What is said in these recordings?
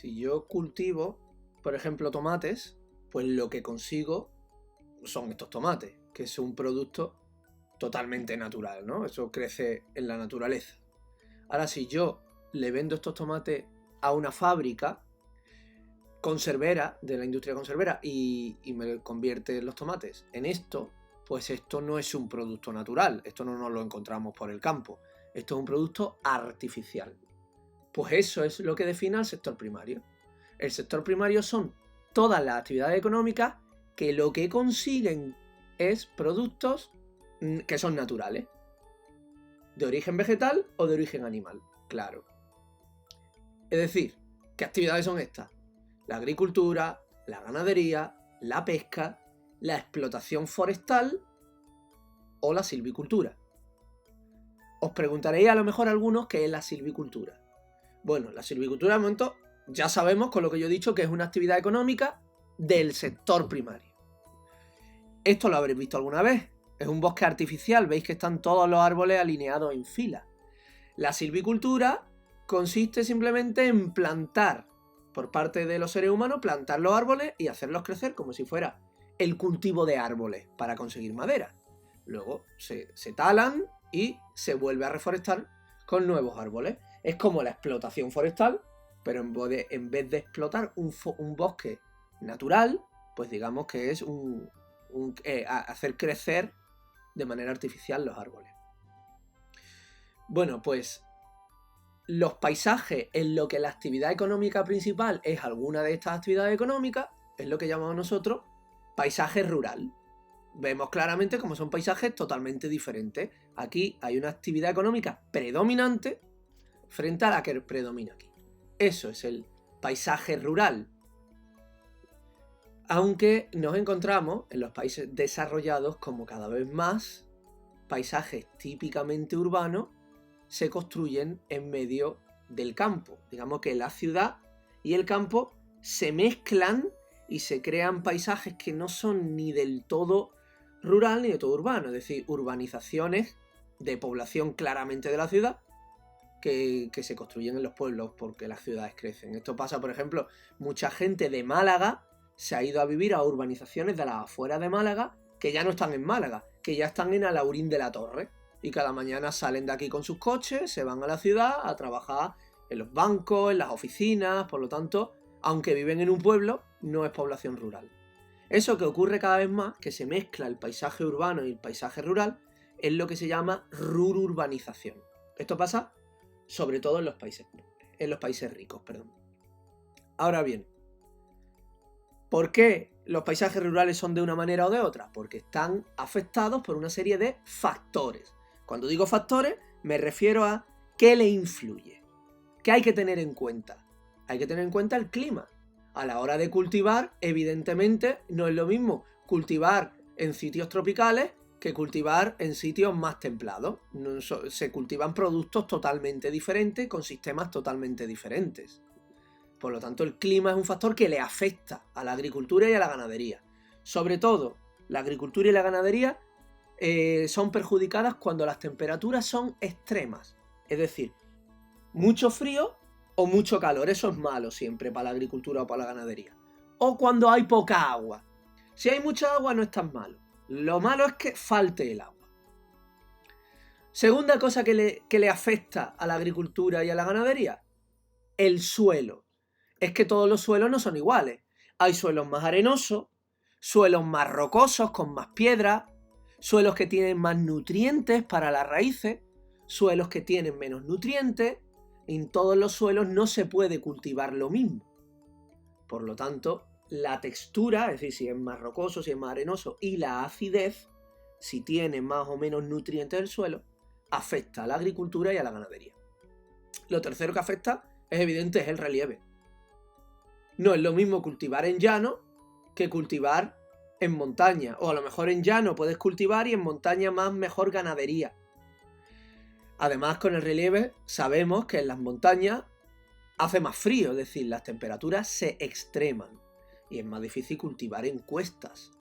Si yo cultivo, por ejemplo, tomates, pues lo que consigo son estos tomates, que es un producto totalmente natural, ¿no? Eso crece en la naturaleza. Ahora, si yo le vendo estos tomates a una fábrica conservera, de la industria conservera, y me convierte los tomates en esto, pues esto no es un producto natural, esto no nos lo encontramos por el campo, esto es un producto artificial. Pues eso es lo que define al sector primario. El sector primario son todas las actividades económicas que lo que consiguen es productos que son naturales, de origen vegetal o de origen animal, claro. Es decir, ¿qué actividades son estas? La agricultura, la ganadería, la pesca, la explotación forestal o la silvicultura. Os preguntaréis a lo mejor algunos qué es la silvicultura. Bueno, la silvicultura de momento ya sabemos, con lo que yo he dicho, que es una actividad económica del sector primario. Esto lo habréis visto alguna vez. Es un bosque artificial, veis que están todos los árboles alineados en fila. La silvicultura consiste simplemente en plantar, por parte de los seres humanos, plantar los árboles y hacerlos crecer como si fuera el cultivo de árboles para conseguir madera. Luego se talan y se vuelve a reforestar con nuevos árboles. Es como la explotación forestal, pero en vez de explotar un bosque natural, pues digamos que es hacer crecer de manera artificial los árboles. Bueno, pues los paisajes en lo que la actividad económica principal es alguna de estas actividades económicas, es lo que llamamos nosotros paisaje rural. Vemos claramente cómo son paisajes totalmente diferentes. Aquí hay una actividad económica predominante frente a la que predomina aquí. Eso es el paisaje rural. Aunque nos encontramos en los países desarrollados como cada vez más paisajes típicamente urbanos se construyen en medio del campo. Digamos que la ciudad y el campo se mezclan y se crean paisajes que no son ni del todo rural ni del todo urbano, es decir, urbanizaciones de población claramente de la ciudad que se construyen en los pueblos porque las ciudades crecen. Esto pasa, por ejemplo, mucha gente de Málaga se ha ido a vivir a urbanizaciones de las afueras de Málaga que ya no están en Málaga, que ya están en Alaurín de la Torre. Y cada mañana salen de aquí con sus coches, se van a la ciudad a trabajar en los bancos, en las oficinas. Por lo tanto, aunque viven en un pueblo, no es población rural. Eso que ocurre cada vez más, que se mezcla el paisaje urbano y el paisaje rural, es lo que se llama rururbanización. Esto pasa sobre todo en los países ricos, perdón. Ahora bien, ¿por qué los paisajes rurales son de una manera o de otra? Porque están afectados por una serie de factores. Cuando digo factores, me refiero a qué le influye. ¿Qué hay que tener en cuenta? Hay que tener en cuenta el clima. A la hora de cultivar, evidentemente, no es lo mismo cultivar en sitios tropicales que cultivar en sitios más templados. Se cultivan productos totalmente diferentes, con sistemas totalmente diferentes. Por lo tanto, el clima es un factor que le afecta a la agricultura y a la ganadería. Sobre todo, la agricultura y la ganadería son perjudicadas cuando las temperaturas son extremas. Es decir, mucho frío o mucho calor. Eso es malo siempre para la agricultura o para la ganadería. O cuando hay poca agua. Si hay mucha agua no es tan malo. Lo malo es que falte el agua. Segunda cosa que le afecta a la agricultura y a la ganadería, el suelo. Es que todos los suelos no son iguales. Hay suelos más arenosos, suelos más rocosos con más piedras, suelos que tienen más nutrientes para las raíces, suelos que tienen menos nutrientes. En todos los suelos no se puede cultivar lo mismo. Por lo tanto, la textura, es decir, si es más rocoso, si es más arenoso, y la acidez, si tiene más o menos nutrientes del suelo, afecta a la agricultura y a la ganadería. Lo tercero que afecta es evidente, es el relieve. No es lo mismo cultivar en llano que cultivar en montaña. O a lo mejor en llano puedes cultivar y en montaña más mejor ganadería. Además, con el relieve sabemos que en las montañas hace más frío, es decir, las temperaturas se extreman. Y es más difícil cultivar en cuestas.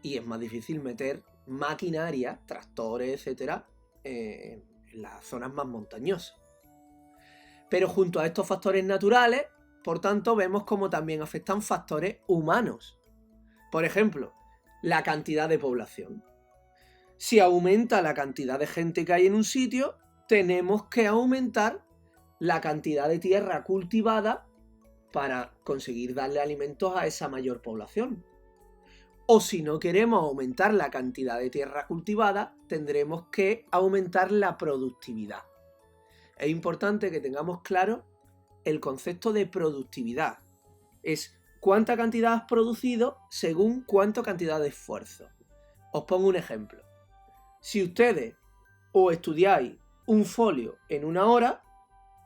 Y es más difícil meter maquinaria, tractores, etc. En las zonas más montañosas. Pero junto a estos factores naturales, por tanto, vemos cómo también afectan factores humanos. Por ejemplo, la cantidad de población. Si aumenta la cantidad de gente que hay en un sitio, tenemos que aumentar la cantidad de tierra cultivada para conseguir darle alimentos a esa mayor población. O si no queremos aumentar la cantidad de tierra cultivada, tendremos que aumentar la productividad. Es importante que tengamos claro el concepto de productividad. Es cuánta cantidad has producido según cuánta cantidad de esfuerzo. Os pongo un ejemplo. Si ustedes os estudiáis un folio en 1 hora,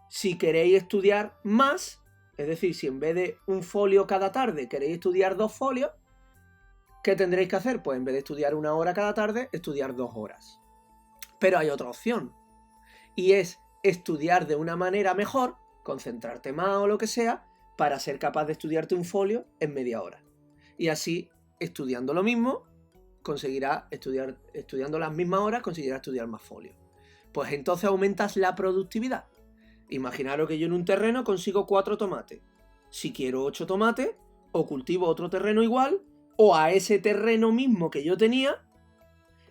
si queréis estudiar más, es decir, si en vez de un folio cada tarde queréis estudiar 2 folios, ¿qué tendréis que hacer? Pues en vez de estudiar 1 hora cada tarde, estudiar 2 horas. Pero hay otra opción, y es estudiar de una manera mejor, concentrarte más o lo que sea, para ser capaz de estudiarte un folio en media hora. Y así, estudiando lo mismo, estudiando las mismas horas, conseguirás estudiar más folios. Pues entonces aumentas la productividad. Imaginaros que yo en un terreno consigo 4 tomates. Si quiero 8 tomates, o cultivo otro terreno igual, o a ese terreno mismo que yo tenía,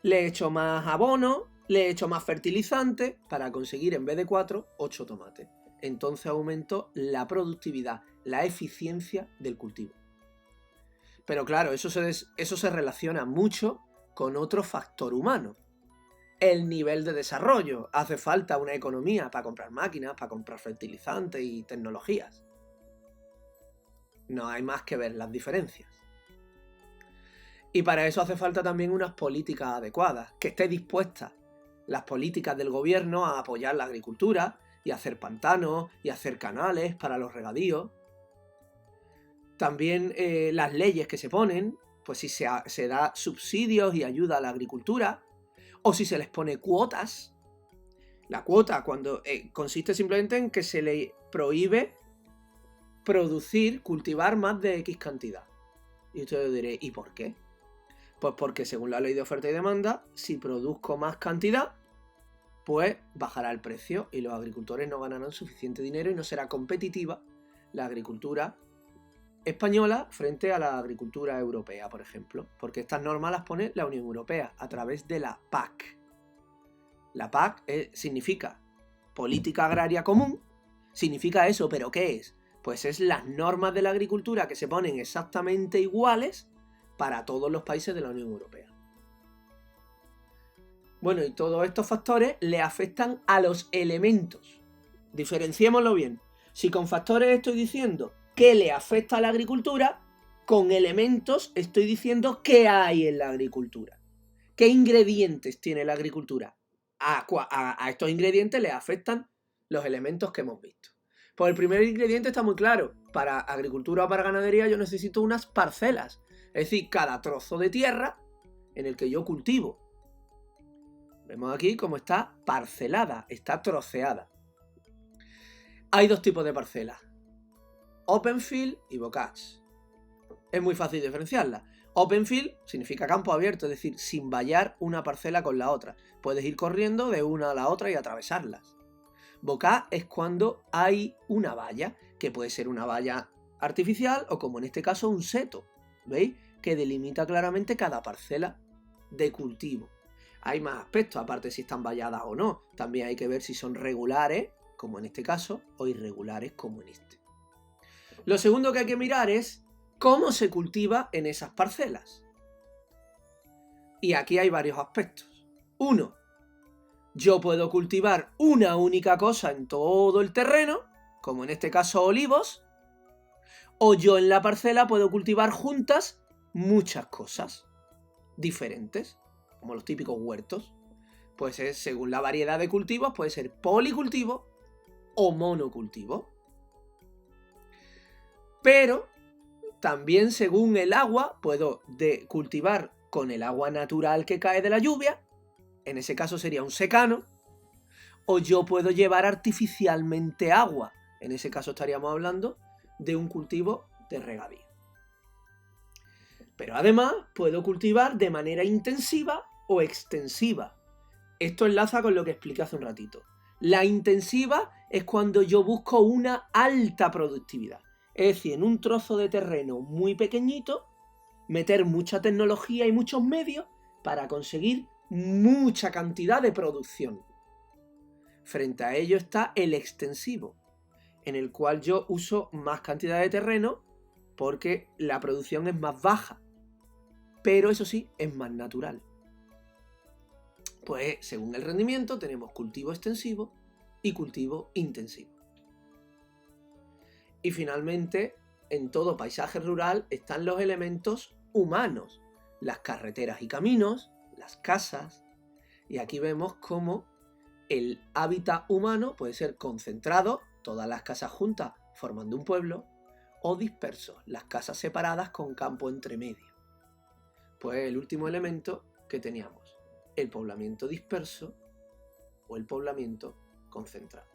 le echo más abono, le echo más fertilizante, para conseguir en vez de 4, 8 tomates. Entonces aumento la productividad, la eficiencia del cultivo. Pero claro, eso se relaciona mucho con otro factor humano. El nivel de desarrollo. Hace falta una economía para comprar máquinas, para comprar fertilizantes y tecnologías. No hay más que ver las diferencias. Y para eso hace falta también unas políticas adecuadas, que esté dispuesta las políticas del gobierno a apoyar la agricultura y hacer pantanos y hacer canales para los regadíos. También las leyes que se ponen, pues si se da subsidios y ayuda a la agricultura, o si se les pone cuotas. La cuota cuando consiste simplemente en que se le prohíbe cultivar más de X cantidad. Y ustedes diréis, ¿y por qué? Pues porque según la ley de oferta y demanda, si produzco más cantidad, pues bajará el precio y los agricultores no ganarán suficiente dinero y no será competitiva la agricultura española frente a la agricultura europea, por ejemplo, porque estas normas las pone la Unión Europea a través de la PAC. La PAC significa Política Agraria Común, significa eso, ¿pero qué es? Pues es las normas de la agricultura que se ponen exactamente iguales para todos los países de la Unión Europea. Bueno, y todos estos factores le afectan a los elementos. Diferenciémoslo bien. Si con factores estoy diciendo qué le afecta a la agricultura, con elementos estoy diciendo qué hay en la agricultura. ¿Qué ingredientes tiene la agricultura? A estos ingredientes le afectan los elementos que hemos visto. Pues el primer ingrediente está muy claro. Para agricultura o para ganadería yo necesito unas parcelas. Es decir, cada trozo de tierra en el que yo cultivo. Vemos aquí cómo está parcelada, está troceada. Hay 2 tipos de parcelas. Open field y bocage. Es muy fácil diferenciarlas. Open field significa campo abierto, es decir, sin vallar una parcela con la otra. Puedes ir corriendo de una a la otra y atravesarlas. Bocage es cuando hay una valla, que puede ser una valla artificial o, como en este caso, un seto. ¿Veis? Que delimita claramente cada parcela de cultivo. Hay más aspectos, aparte si están valladas o no. También hay que ver si son regulares, como en este caso, o irregulares, como en este. Lo segundo que hay que mirar es cómo se cultiva en esas parcelas. Y aquí hay varios aspectos. 1. Yo puedo cultivar una única cosa en todo el terreno, como en este caso olivos, o yo en la parcela puedo cultivar juntas muchas cosas diferentes, como los típicos huertos. Pues según la variedad de cultivos, puede ser policultivo o monocultivo. Pero también según el agua, puedo cultivar con el agua natural que cae de la lluvia, en ese caso sería un secano, o yo puedo llevar artificialmente agua, en ese caso estaríamos hablando de un cultivo de regadío. Pero además puedo cultivar de manera intensiva o extensiva. Esto enlaza con lo que expliqué hace un ratito. La intensiva es cuando yo busco una alta productividad. Es decir, en un trozo de terreno muy pequeñito, meter mucha tecnología y muchos medios para conseguir mucha cantidad de producción. Frente a ello está el extensivo, en el cual yo uso más cantidad de terreno porque la producción es más baja, pero eso sí, es más natural. Pues según el rendimiento tenemos cultivo extensivo y cultivo intensivo. Y finalmente, en todo paisaje rural están los elementos humanos, las carreteras y caminos, las casas, y aquí vemos cómo el hábitat humano puede ser concentrado, todas las casas juntas formando un pueblo, o disperso, las casas separadas con campo entre medio. Pues el último elemento que teníamos, el poblamiento disperso o el poblamiento concentrado.